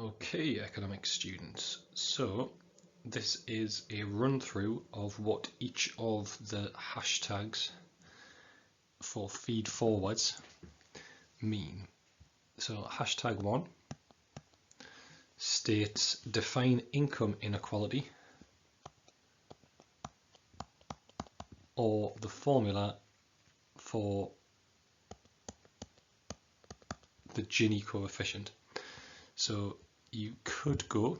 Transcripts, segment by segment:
Okay, economics students, so this is a run through of what each of the hashtags for feed forwards mean. So hashtag 1 states define income inequality or the formula for the Gini coefficient. So you could go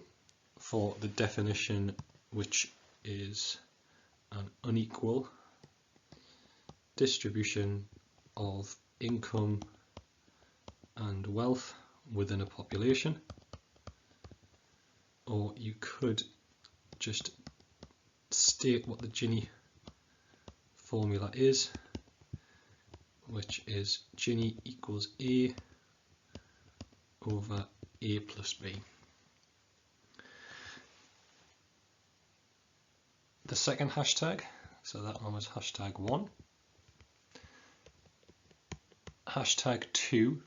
for the definition, which is an unequal distribution of income and wealth within a population, or you could just state what the Gini formula is, which is Gini equals A over A plus B. The second hashtag, so that one was hashtag 1. Hashtag 2,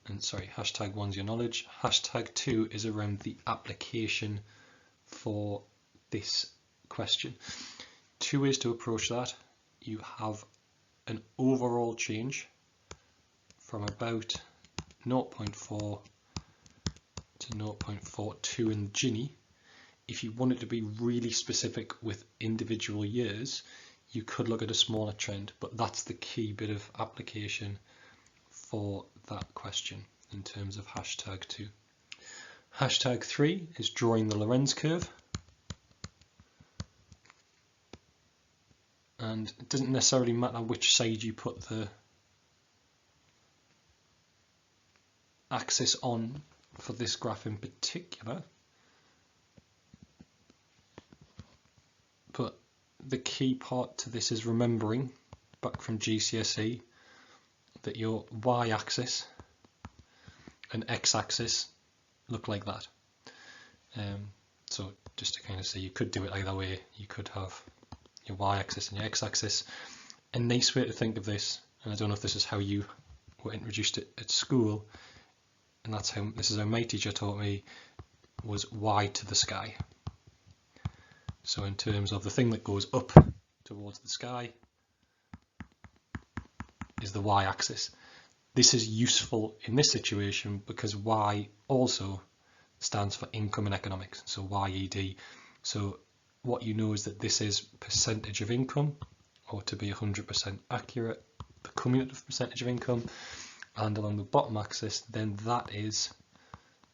and sorry, hashtag 1's your knowledge. Hashtag 2 is around the application for this question. Two ways to approach that. You have an overall change from about 0.4 to 0.42 in Gini. If you wanted to be really specific with individual years, you could look at a smaller trend, but that's the key bit of application for that question in terms of hashtag 2. Hashtag 3 is drawing the Lorenz curve. And it doesn't necessarily matter which side you put the axis on for this graph in particular, but the key part to this is remembering back from GCSE that your y-axis and x-axis look like that. So just to kind of say, you could do it either way. You could have your y-axis and your x-axis. A nice way to think of this, and I don't know if this is how you were introduced to it at school, and this is how my teacher taught me, was y to the sky. So in terms of the thing that goes up towards the sky is the y-axis. This is useful in this situation because y also stands for income in economics, so YED. So what you know is that this is percentage of income, or to be 100% accurate, the cumulative percentage of income, and along the bottom axis, then that is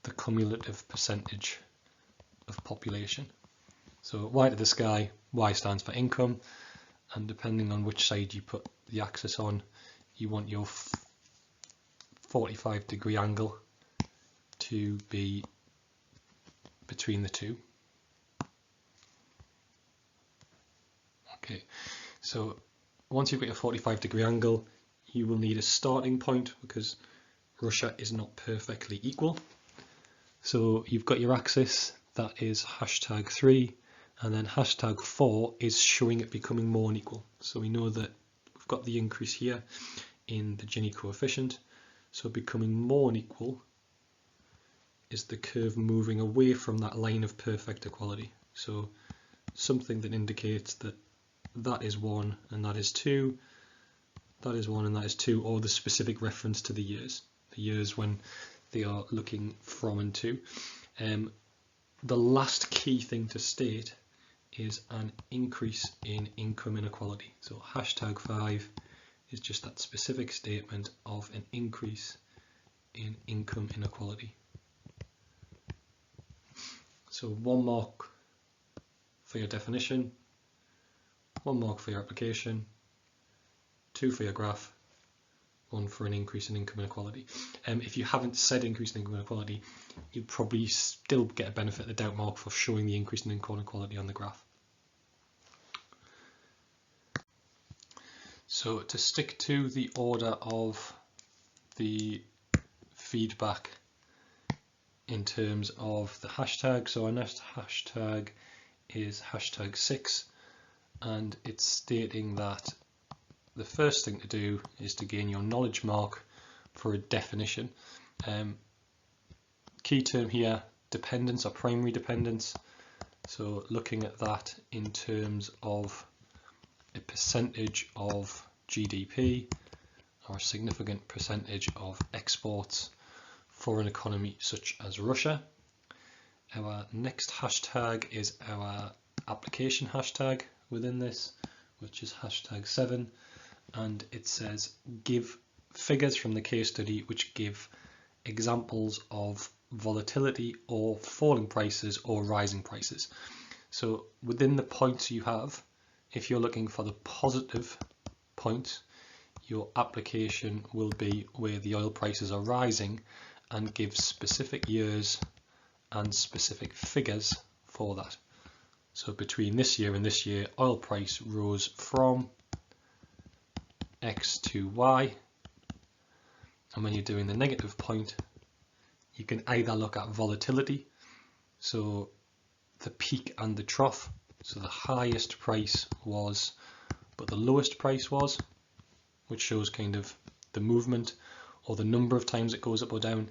the cumulative percentage of population. So y to the sky, y stands for income, and depending on which side you put the axis on, you want your 45-degree angle to be between the two. Okay, so once you've got your 45-degree angle, you will need a starting point because Russia is not perfectly equal. So you've got your axis, that is hashtag 3, and then hashtag 4 is showing it becoming more unequal. So we know that we've got the increase here in the Gini coefficient, so becoming more unequal is the curve moving away from that line of perfect equality. So something that indicates that that is 1 and that is 2, that is 1 and that is 2, or the specific reference to the years when they are looking from and to. The last key thing to state is an increase in income inequality. So hashtag 5 is just that specific statement of an increase in income inequality. So 1 mark for your definition, 1 mark for your application, 2 for your graph, 1 for an increase in income inequality. If you haven't said increase in income inequality, you'd probably still get a benefit of the doubt mark for showing the increase in income inequality on the graph. So to stick to the order of the feedback in terms of the hashtag, so our next hashtag is hashtag 6, and it's stating that the first thing to do is to gain your knowledge mark for a definition. Key term here, dependence or primary dependence. So looking at that in terms of a percentage of GDP or a significant percentage of exports for an economy such as Russia. Our next hashtag is our application hashtag within this, which is hashtag 7, and it says give figures from the case study which give examples of volatility or falling prices or rising prices. So within the points you have, if you're looking for the positive point, your application will be where the oil prices are rising and give specific years and specific figures for that. So between this year and this year, oil price rose from X to Y. And when you're doing the negative point, you can either look at volatility, so the peak and the trough, so the highest price was, but the lowest price was, which shows kind of the movement or the number of times it goes up or down.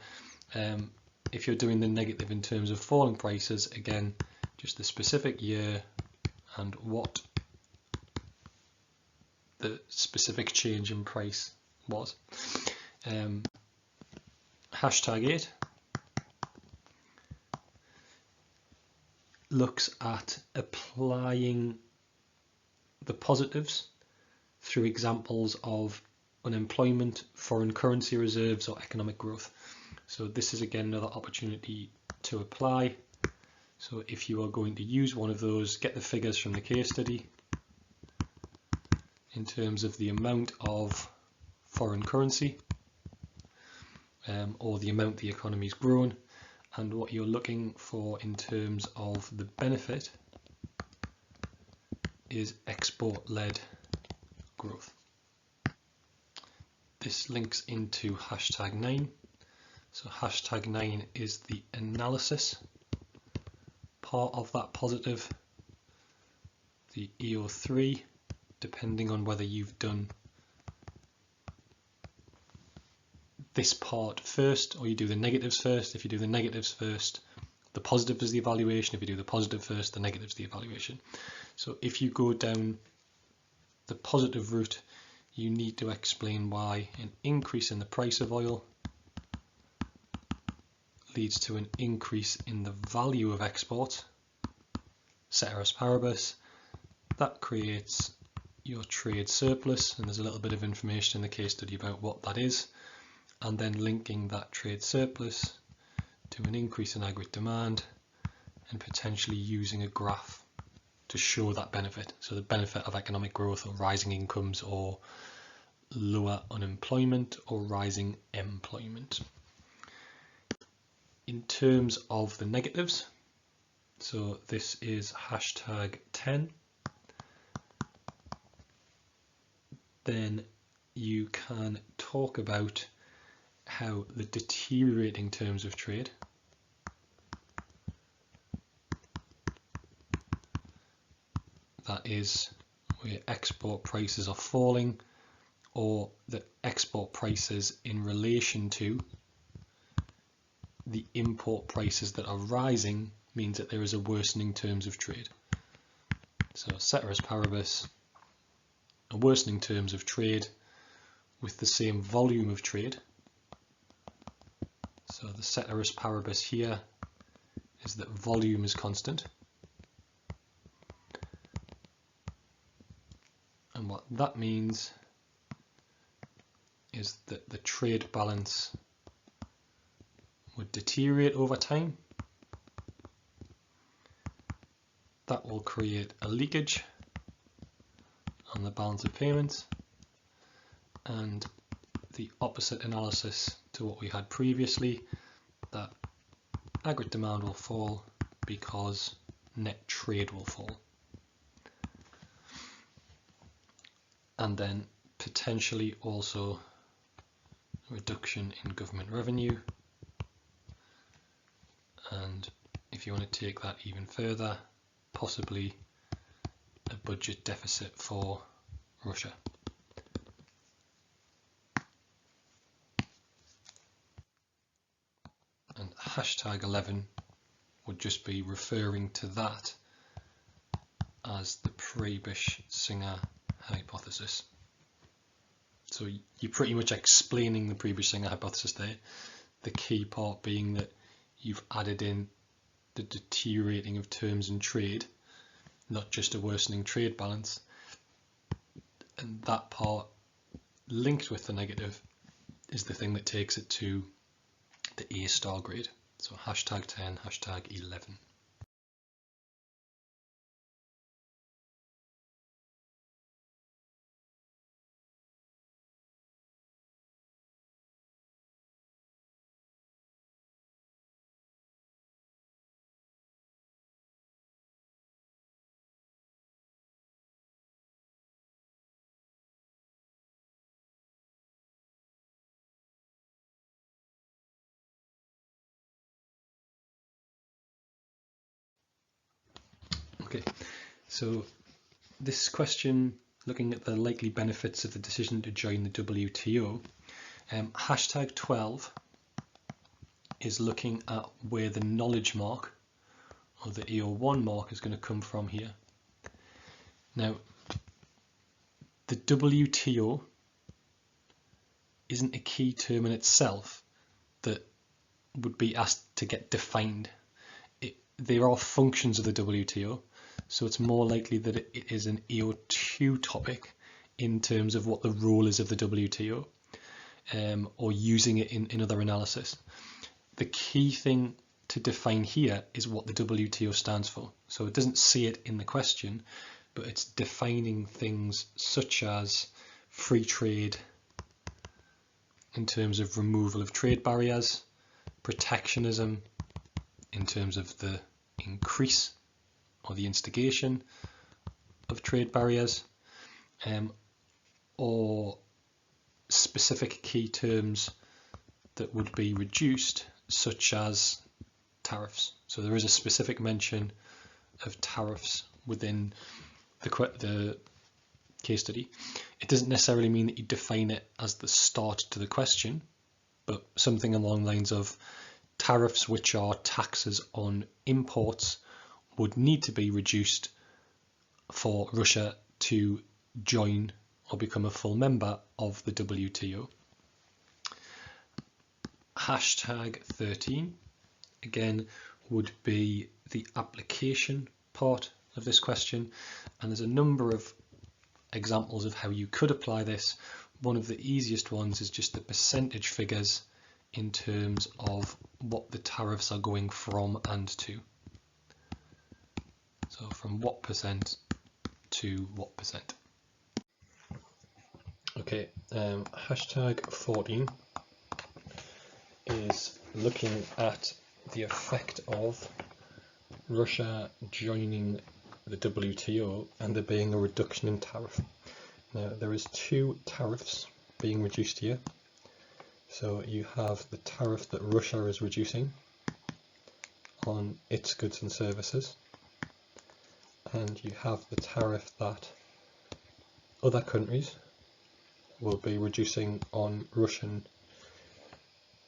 If you're doing the negative in terms of falling prices, again, just the specific year and what the specific change in price was. Hashtag 8 looks at applying the positives through examples of unemployment, foreign currency reserves or economic growth. So this is again another opportunity to apply. So if you are going to use one of those, get the figures from the case study in terms of the amount of foreign currency or the amount the economy's grown, and what you're looking for in terms of the benefit is export-led growth. This links into hashtag 9. So hashtag 9 is the analysis part of that positive, the EO3, depending on whether you've done this part first or you do the negatives first. If you do the negatives first, the positive is the evaluation. If you do the positive first, the negative is the evaluation. So if you go down the positive route, you need to explain why an increase in the price of oil leads to an increase in the value of exports, ceteris paribus. That creates your trade surplus, and there's a little bit of information in the case study about what that is, and then linking that trade surplus to an increase in aggregate demand and potentially using a graph to show that benefit. So the benefit of economic growth or rising incomes or lower unemployment or rising employment. In terms of the negatives, so this is hashtag 10, then you can talk about how the deteriorating terms of trade that is where export prices are falling, or the export prices in relation to the import prices that are rising means that there is a worsening terms of trade. So ceteris paribus, a worsening terms of trade with the same volume of trade. So the ceteris paribus here is that volume is constant. And what that means is that the trade balance would deteriorate over time. That will create a leakage on the balance of payments, and the opposite analysis to what we had previously, that aggregate demand will fall because net trade will fall. And then potentially also a reduction in government revenue. And if you want to take that even further, possibly a budget deficit for Russia. And hashtag 11 would just be referring to that as the Prebisch-Singer hypothesis. So you're pretty much explaining the Prebisch-Singer hypothesis there, the key part being that you've added in the deteriorating of terms in trade, not just a worsening trade balance, and that part linked with the negative is the thing that takes it to the A star grade. So hashtag 10, hashtag 11. Okay, so this question, looking at the likely benefits of the decision to join the WTO, hashtag 12 is looking at where the knowledge mark, or the AO1 mark, is going to come from here. Now, the WTO isn't a key term in itself that would be asked to get defined. There are functions of the WTO, so it's more likely that it is an AO2 topic in terms of what the role is of the WTO, or using it in other analysis. The key thing to define here is what the WTO stands for. So it doesn't say it in the question, but it's defining things such as free trade in terms of removal of trade barriers, protectionism in terms of the increase or the instigation of trade barriers, or specific key terms that would be reduced, such as tariffs. So there is a specific mention of tariffs within the case study. It doesn't necessarily mean that you define it as the start to the question, but something along the lines of tariffs, which are taxes on imports, would need to be reduced for Russia to join or become a full member of the WTO. Hashtag 13, again, would be the application part of this question, and there's a number of examples of how you could apply this. One of the easiest ones is just the percentage figures in terms of what the tariffs are going from and to. So from what percent to what percent. Okay, hashtag 14 is looking at the effect of Russia joining the WTO and there being a reduction in tariff. Now there is two tariffs being reduced here. So you have the tariff that Russia is reducing on its goods and services, and you have the tariff that other countries will be reducing on Russian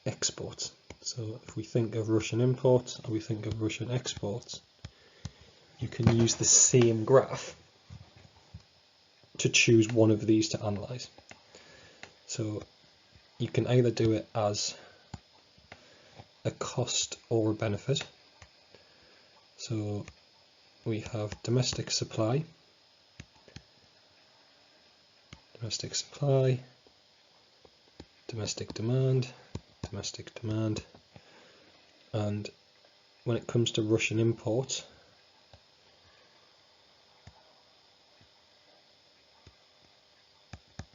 exports. So if we think of Russian imports and we think of Russian exports, you can use the same graph to choose one of these to analyse. So you can either do it as a cost or a benefit. So we have domestic supply, domestic demand, and when it comes to Russian imports,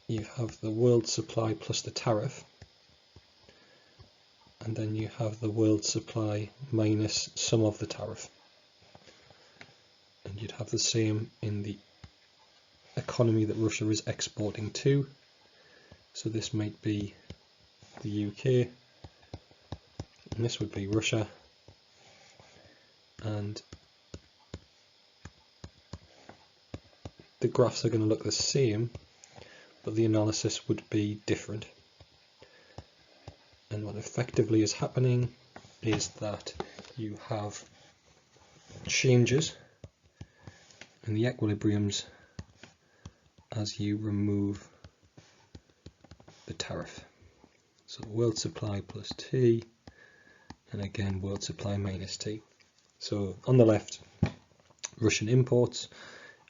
you have the world supply plus the tariff, and then you have the world supply minus some of the tariff. And you'd have the same in the economy that Russia is exporting to. So this might be the UK, and this would be Russia, and the graphs are going to look the same, but the analysis would be different. And what effectively is happening is that you have changes in the equilibriums as you remove the tariff. So world supply plus T, and again world supply minus T. So on the left, Russian imports,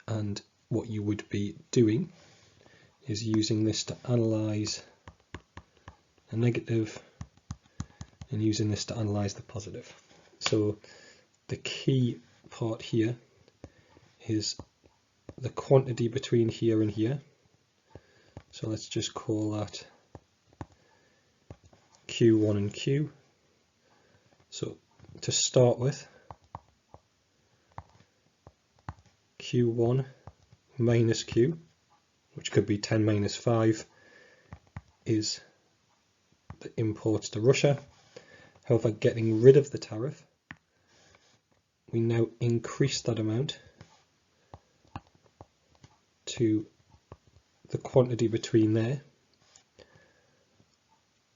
and what you would be doing is using this to analyse the negative and using this to analyse the positive. So the key part here is the quantity between here and here. So let's just call that Q1 and Q. So to start with, Q1 minus Q, which could be 10 minus 5, is the imports to Russia. However, getting rid of the tariff, we now increase that amount to the quantity between there.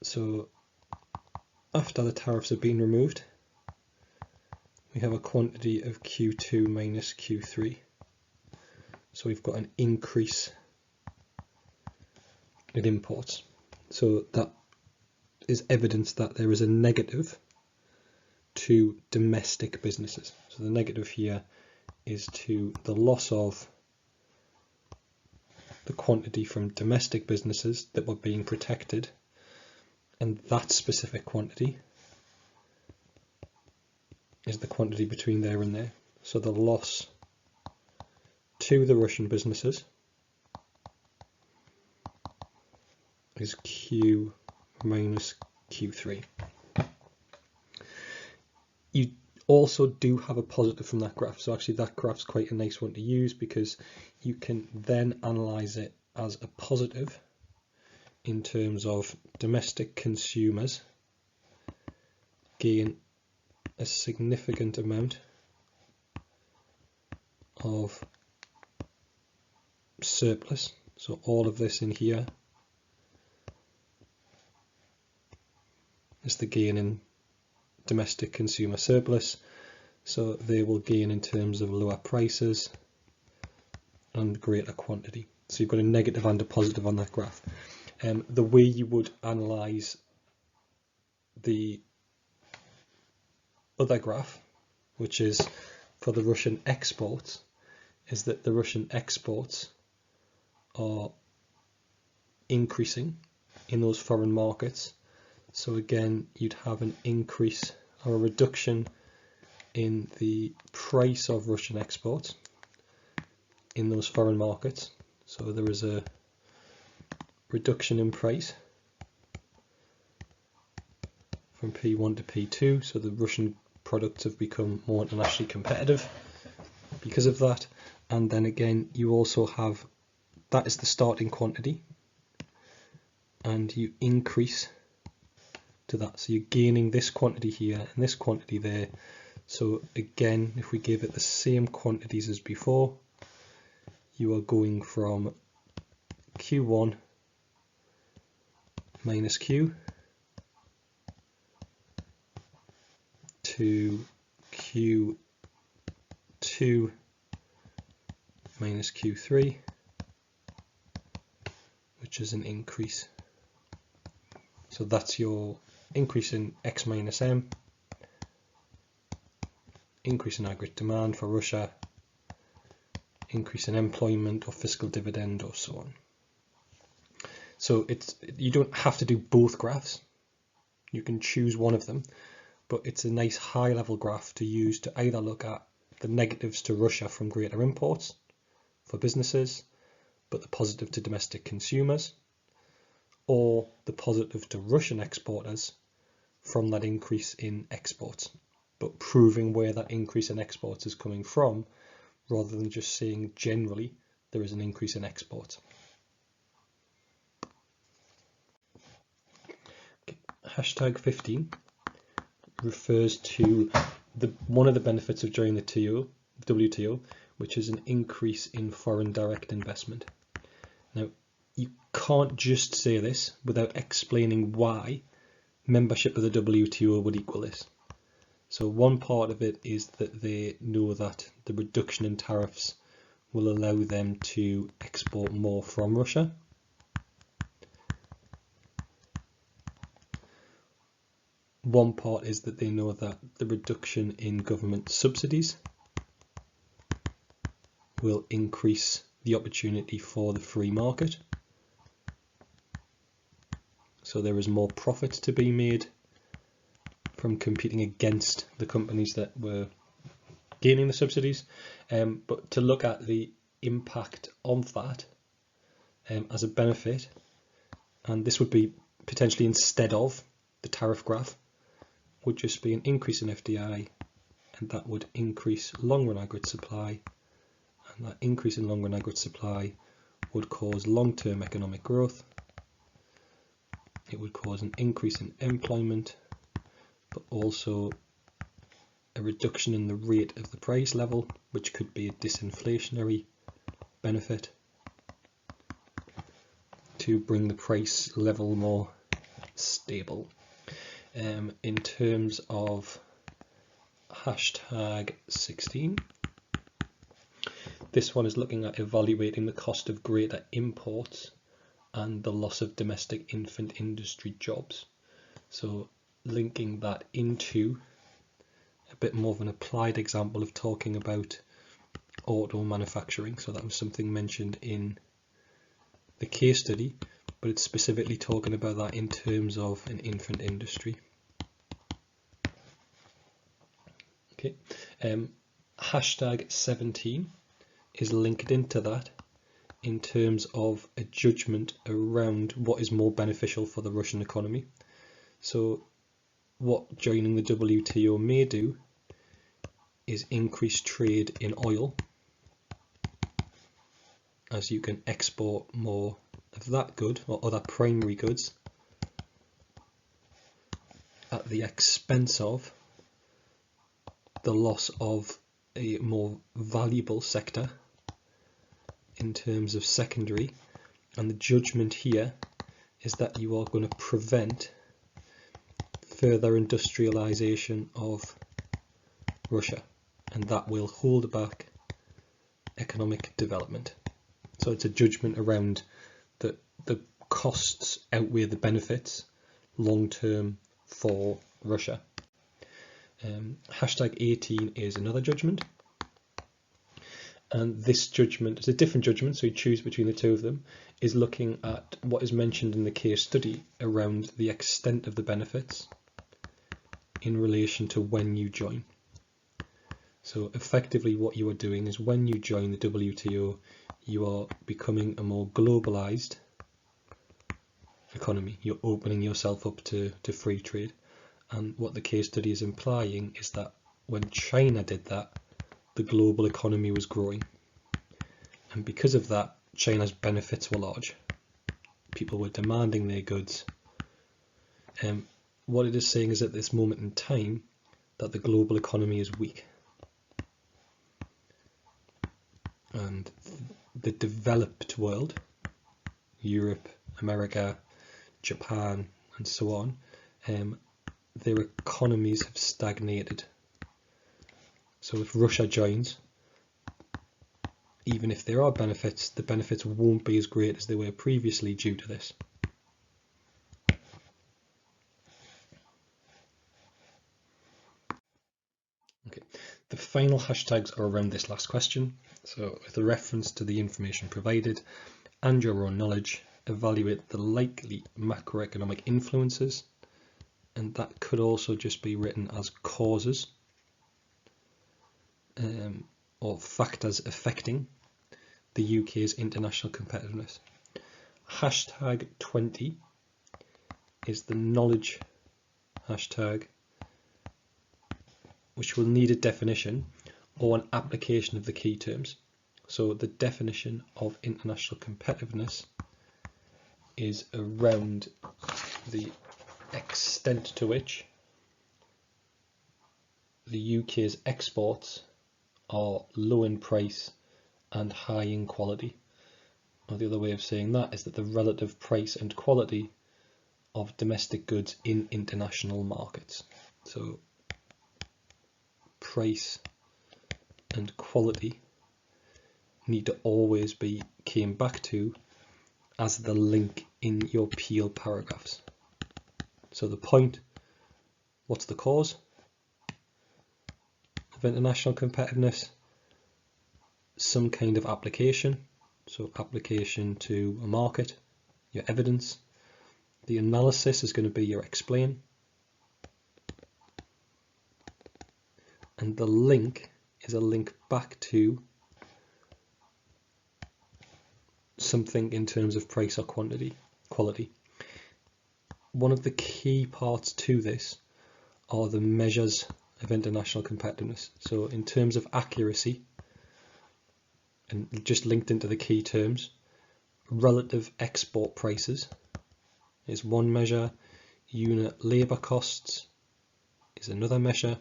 So after the tariffs have been removed, we have a quantity of Q2 minus Q3. So we've got an increase in imports. So that is evidence that there is a negative to domestic businesses. So the negative here is to the loss of the quantity from domestic businesses that were being protected, and that specific quantity is the quantity between there and there. So the loss to the Russian businesses is Q minus Q3. You also do have a positive from that graph, so actually that graph's quite a nice one to use because you can then analyse it as a positive in terms of domestic consumers gain a significant amount of surplus. So all of this in here is the gain in domestic consumer surplus, so they will gain in terms of lower prices and greater quantity. So you've got a negative and a positive on that graph. The way you would analyse the other graph, which is for the Russian exports, is that the Russian exports are increasing in those foreign markets. So again, you'd have an increase or a reduction in the price of Russian exports in those foreign markets. So there is a reduction in price from P1 to P2. So the Russian products have become more internationally competitive because of that. And then again, you also have, that is the starting quantity, and you increase to that. So you're gaining this quantity here and this quantity there. So again, if we give it the same quantities as before, you are going from Q1 minus Q to Q2 minus Q3, which is an increase. So that's your increase in X minus M, increase in aggregate demand for Russia, increase in employment or fiscal dividend or so on. So you don't have to do both graphs, you can choose one of them, but it's a nice high level graph to use to either look at the negatives to Russia from greater imports for businesses, but the positive to domestic consumers, or the positive to Russian exporters from that increase in exports, but proving where that increase in exports is coming from, rather than just saying generally there is an increase in exports. Okay. Hashtag 15 refers to one of the benefits of joining the WTO, which is an increase in foreign direct investment. Now, you can't just say this without explaining why membership of the WTO would equal this. So one part of it is that they know that the reduction in tariffs will allow them to export more from Russia. One part is that they know that the reduction in government subsidies will increase the opportunity for the free market. So there is more profit to be made from competing against the companies that were gaining the subsidies. But to look at the impact of that as a benefit, and this would be potentially instead of the tariff graph, would just be an increase in FDI, and that would increase long-run aggregate supply, and that increase in long-run aggregate supply would cause long-term economic growth. It would cause an increase in employment, but also a reduction in the rate of the price level, which could be a disinflationary benefit to bring the price level more stable. In terms of hashtag 16, this one is looking at evaluating the cost of greater imports and the loss of domestic infant industry jobs. So linking that into a bit more of an applied example of talking about auto manufacturing. So that was something mentioned in the case study, but it's specifically talking about that in terms of an infant industry. Okay, hashtag 17 is linked into that in terms of a judgment around what is more beneficial for the Russian economy. So what joining the WTO may do is increase trade in oil, as you can export more of that good or other primary goods at the expense of the loss of a more valuable sector in terms of secondary. And the judgment here is that you are going to prevent further industrialization of Russia, and that will hold back economic development. So it's a judgment around that the costs outweigh the benefits long term for Russia. Hashtag 18 is another judgment, and this judgment is a different judgment, so you choose between the two of them, is looking at what is mentioned in the case study around the extent of the benefits in relation to when you join. So effectively what you are doing is when you join the WTO, you are becoming a more globalized economy. You're opening yourself up to free trade. And what the case study is implying is that when China did that, the global economy was growing. And because of that, China's benefits were large. People were demanding their goods. What it is saying is at this moment in time that the global economy is weak. And the developed world, Europe, America, Japan, and so on, their economies have stagnated. So if Russia joins, even if there are benefits, the benefits won't be as great as they were previously due to this. Okay, the final hashtags are around this last question. So with a reference to the information provided and your own knowledge, evaluate the likely macroeconomic influences, and that could also just be written as causes or factors affecting the UK's international competitiveness. Hashtag 20 is the knowledge hashtag, which will need a definition or an application of the key terms. So the definition of international competitiveness is around the extent to which the UK's exports are low in price and high in quality. Or the other way of saying that is that the relative price and quality of domestic goods in international markets. So price and quality need to always be came back to as the link in your peel paragraphs. So the point, what's the cause of international competitiveness? Some kind of application, so application to a market, your evidence. The analysis is going to be your explain. And the link is a link back to something in terms of price or quality. One of the key parts to this are the measures of international competitiveness. So in terms of accuracy, and just linked into the key terms, relative export prices is one measure, unit labour costs is another measure,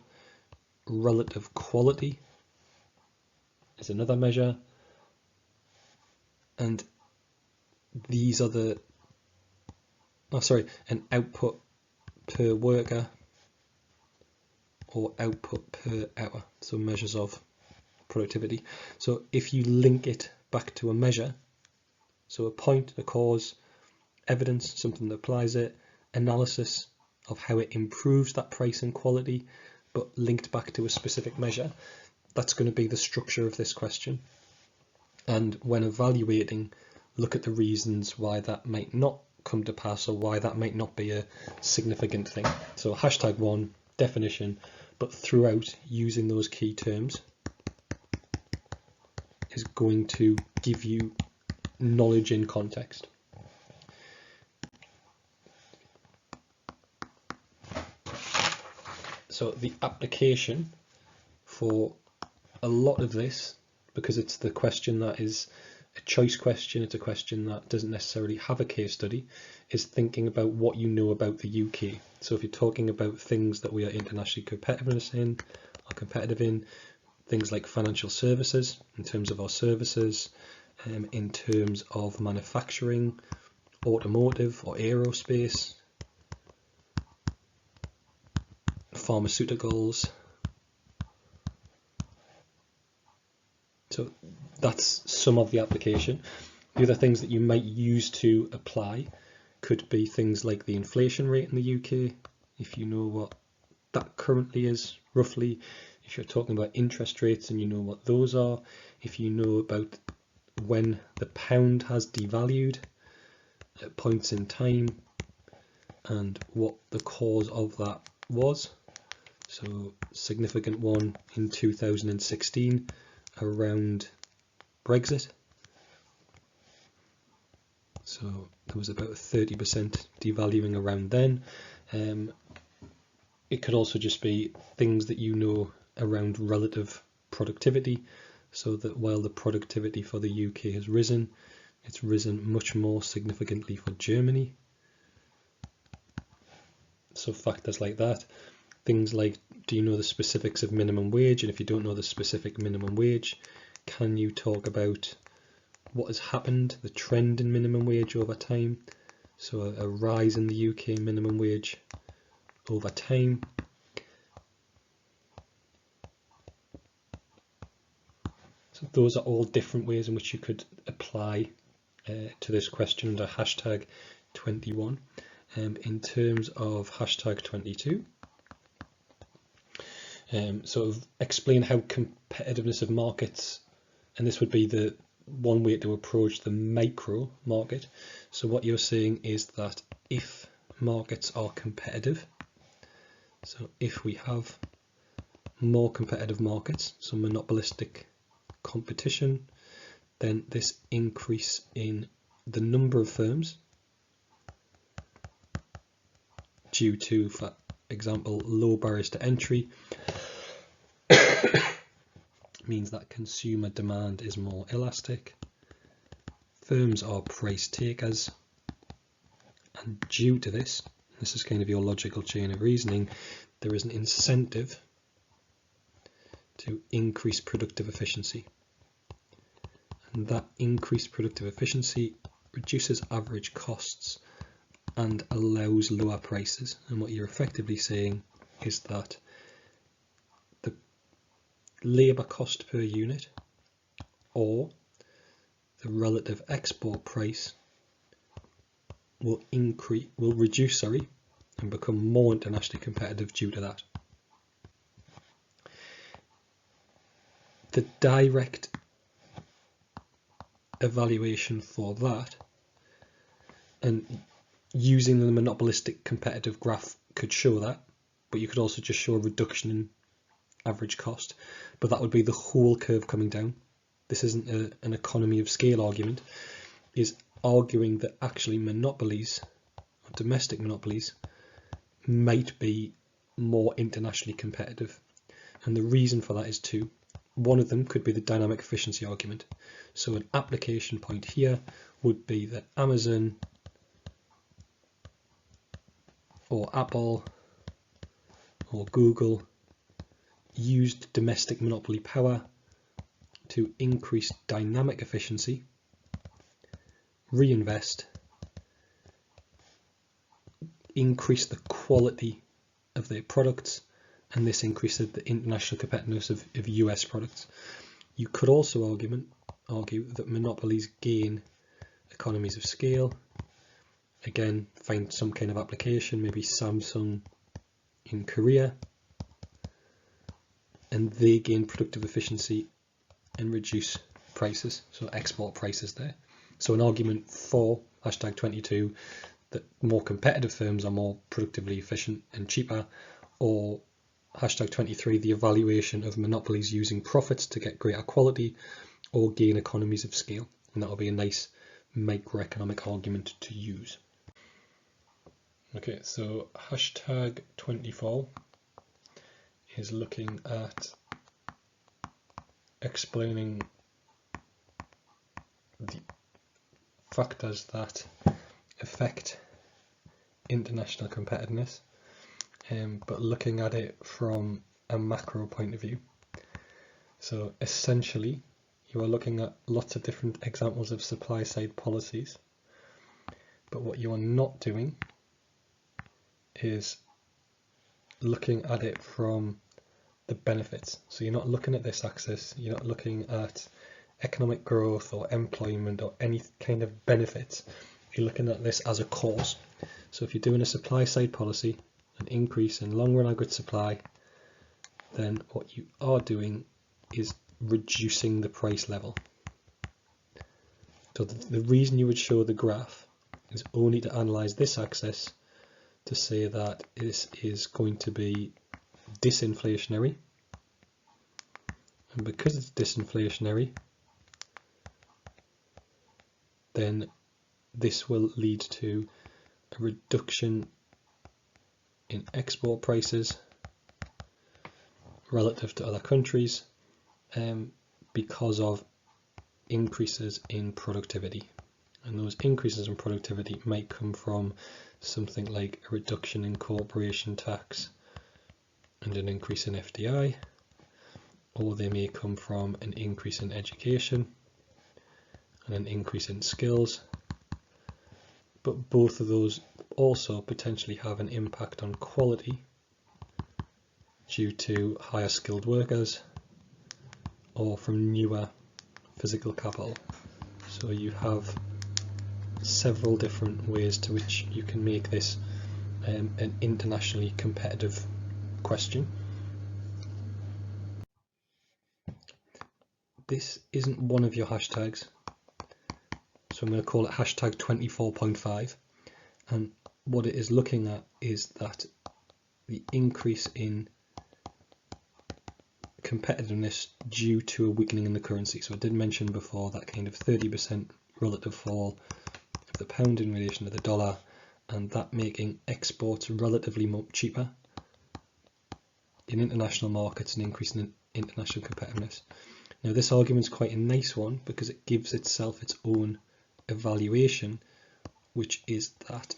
relative quality is another measure, and these are the, an output per worker or output per hour, so measures of productivity. So if you link it back to a measure, so a point, a cause, evidence, something that applies it, analysis of how it improves that price and quality, but linked back to a specific measure, that's going to be the structure of this question. And when evaluating, look at the reasons why that might not come to pass or why that might not be a significant thing. So #1, definition, but throughout using those key terms is going to give you knowledge in context. So the application for a lot of this, because it's the question that is a choice question, it's a question that doesn't necessarily have a case study, is thinking about what you know about the UK. So if you're talking about things that we are internationally competitive in, things like financial services, in terms of our services, in terms of manufacturing, automotive or aerospace, pharmaceuticals. So that's some of the application. The other things that you might use to apply could be things like the inflation rate in the UK, if you know what that currently is roughly, if you're talking about interest rates and you know what those are, if you know about when the pound has devalued at points in time and what the cause of that was. So significant one in 2016 around Brexit. So there was about a 30% devaluing around then. It could also just be things that you know around relative productivity, so that while the productivity for the UK has risen, it's risen much more significantly for Germany. So factors like that. Things like, do you know the specifics of minimum wage? And if you don't know the specific minimum wage, can you talk about what has happened, the trend in minimum wage over time? So a rise in the UK minimum wage over time. So those are all different ways in which you could apply to this question under #21. In terms of #22, sort of explain how competitiveness of markets, and this would be the one way to approach the micro market. So what you're saying is that if markets are competitive, so if we have more competitive markets, so monopolistic competition, then this increase in the number of firms due to, for example, low barriers to entry means that consumer demand is more elastic. Firms are price takers, and due to this is kind of your logical chain of reasoning, there is an incentive to increase productive efficiency. And that increased productive efficiency reduces average costs and allows lower prices. And what you're effectively saying is that the labour cost per unit or the relative export price will reduce, and become more internationally competitive due to that. The direct evaluation for that, and using the monopolistic competitive graph could show that, but you could also just show a reduction in average cost, but that would be the whole curve coming down. This isn't an economy of scale argument, is arguing that actually monopolies, or domestic monopolies, might be more internationally competitive. And the reason for that is two. One of them could be the dynamic efficiency argument. So an application point here would be that Amazon or Apple or Google used domestic monopoly power to increase dynamic efficiency, reinvest, increase the quality of their products, and this increases the international competitiveness of US products. You could also argue that monopolies gain economies of scale. Again, find some kind of application, maybe Samsung in Korea, and they gain productive efficiency and reduce prices, so export prices there. So an argument for #22 that more competitive firms are more productively efficient and cheaper, or #23 the evaluation of monopolies using profits to get greater quality or gain economies of scale, and that will be a nice microeconomic argument to use. Okay, so #24 is looking at explaining the factors that affect international competitiveness, but looking at it from a macro point of view. So essentially, you are looking at lots of different examples of supply side policies, but what you are not doing is looking at it from the benefits. So you're not looking at this axis, you're not looking at economic growth or employment or any kind of benefits. You're looking at this as a cause. So if you're doing a supply side policy, an increase in long run aggregate supply, then what you are doing is reducing the price level. So the reason you would show the graph is only to analyze this axis to say that this is going to be disinflationary, and because it's disinflationary, then this will lead to a reduction in export prices relative to other countries because of increases in productivity. And those increases in productivity might come from something like a reduction in corporation tax and an increase in FDI, or they may come from an increase in education and an increase in skills. But both of those also potentially have an impact on quality due to higher skilled workers or from newer physical capital. So you have several different ways to which you can make this an internationally competitive question. This isn't one of your hashtags, so I'm going to call it #24.5, and what it is looking at is that the increase in competitiveness due to a weakening in the currency. So I did mention before that kind of 30% relative fall of the pound in relation to the dollar, and that making exports relatively more cheaper in international markets and increasing in international competitiveness. Now this argument is quite a nice one because it gives itself its own evaluation, which is that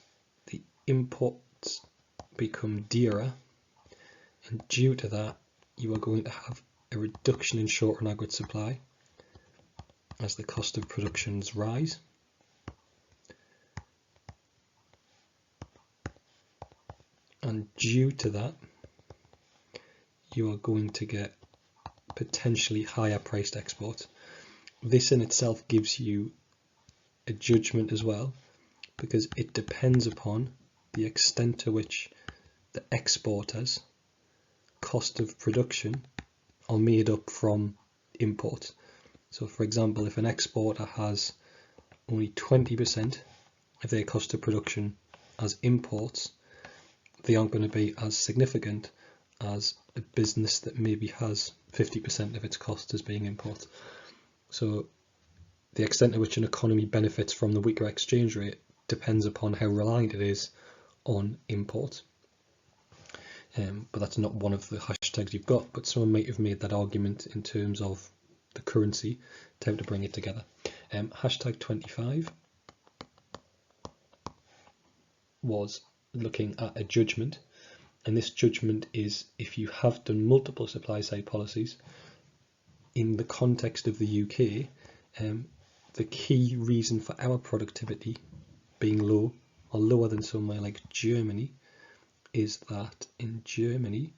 the imports become dearer, and due to that you are going to have a reduction in short run aggregate supply as the cost of productions rise. And due to that, you are going to get potentially higher priced exports. This in itself gives you a judgment as well, because it depends upon the extent to which the exporters' cost of production are made up from imports. So for example, if an exporter has only 20% of their cost of production as imports, they aren't going to be as significant as a business that maybe has 50% of its cost as being imports. So the extent to which an economy benefits from the weaker exchange rate depends upon how reliant it is on imports. But that's not one of the hashtags you've got, but someone might have made that argument in terms of the currency to how to bring it together. Hashtag 25 was looking at a judgment, and this judgment is if you have done multiple supply side policies in the context of the UK, the key reason for our productivity being low or lower than somewhere like Germany is that in Germany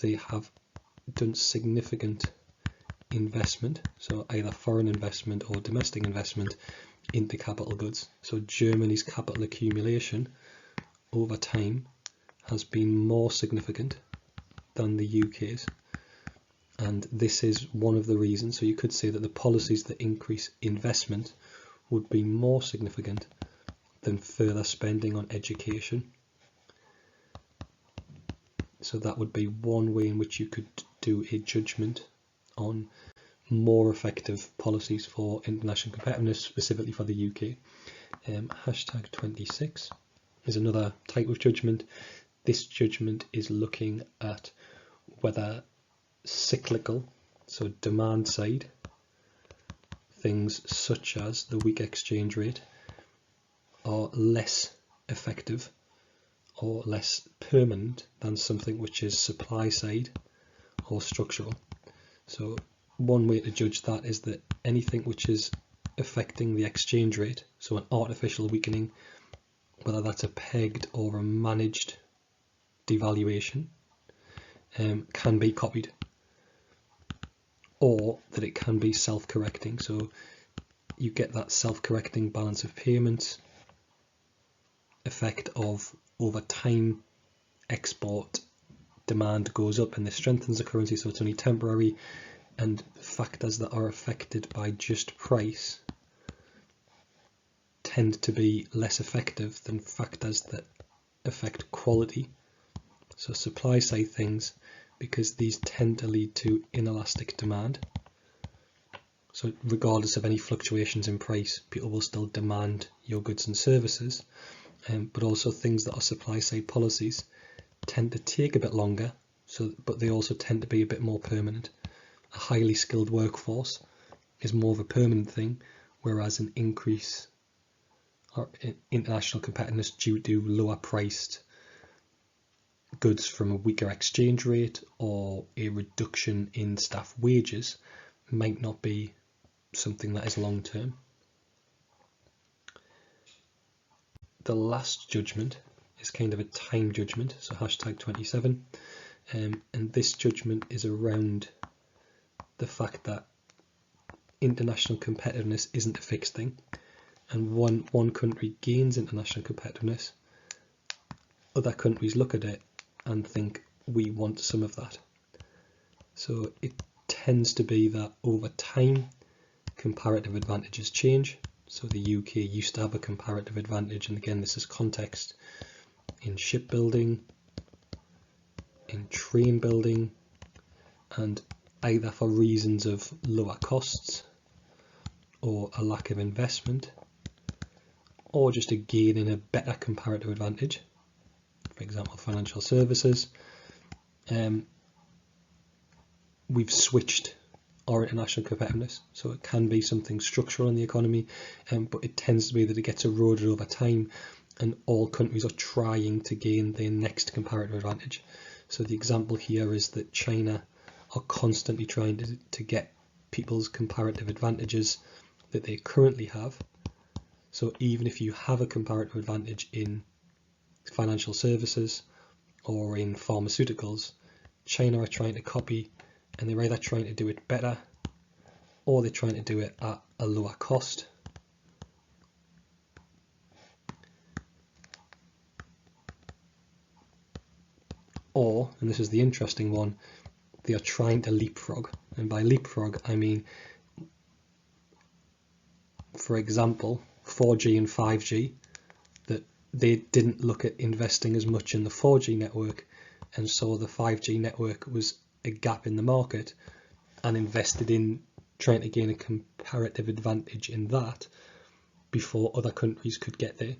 they have done significant investment, so either foreign investment or domestic investment into capital goods. So Germany's capital accumulation over time has been more significant than the UK's, and this is one of the reasons. So you could say that the policies that increase investment would be more significant than further spending on education. So that would be one way in which you could do a judgment on more effective policies for international competitiveness, specifically for the UK. Hashtag 26 is another type of judgment. This judgment is looking at whether cyclical, so demand side, things such as the weak exchange rate are less effective or less permanent than something which is supply side or structural. So one way to judge that is that anything which is affecting the exchange rate, so an artificial weakening, whether that's a pegged or a managed devaluation, can be copied, or that it can be self-correcting. So you get that self-correcting balance of payments effect of over time export demand goes up and this strengthens the currency, so it's only temporary, and factors that are affected by just price tend to be less effective than factors that affect quality, so supply side things, because these tend to lead to inelastic demand. So regardless of any fluctuations in price, people will still demand your goods and services, but also things that are supply side policies tend to take a bit longer, but they also tend to be a bit more permanent. A highly skilled workforce is more of a permanent thing, whereas an increase or international competitiveness due to lower priced goods from a weaker exchange rate or a reduction in staff wages might not be something that is long term. The last judgment is kind of a time judgment, so hashtag 27, and this judgment is around the fact that international competitiveness isn't a fixed thing, and one country gains international competitiveness, other countries look at it and think we want some of that. So it tends to be that over time comparative advantages change. So the UK used to have a comparative advantage, and again this is context, in shipbuilding, in train building, and either for reasons of lower costs or a lack of investment, or just a gain in a better comparative advantage, for example financial services, we've switched our international competitiveness. So it can be something structural in the economy, but it tends to be that it gets eroded over time, and all countries are trying to gain their next comparative advantage. So the example here is that China are constantly trying to get people's comparative advantages that they currently have. So even if you have a comparative advantage in financial services or in pharmaceuticals, China are trying to copy and they're either trying to do it better or they're trying to do it at a lower cost. Or, and this is the interesting one, they are trying to leapfrog. And by leapfrog, I mean, for example, 4G and 5G, that they didn't look at investing as much in the 4G network, and so the 5G network was a gap in the market, and invested in trying to gain a comparative advantage in that before other countries could get there.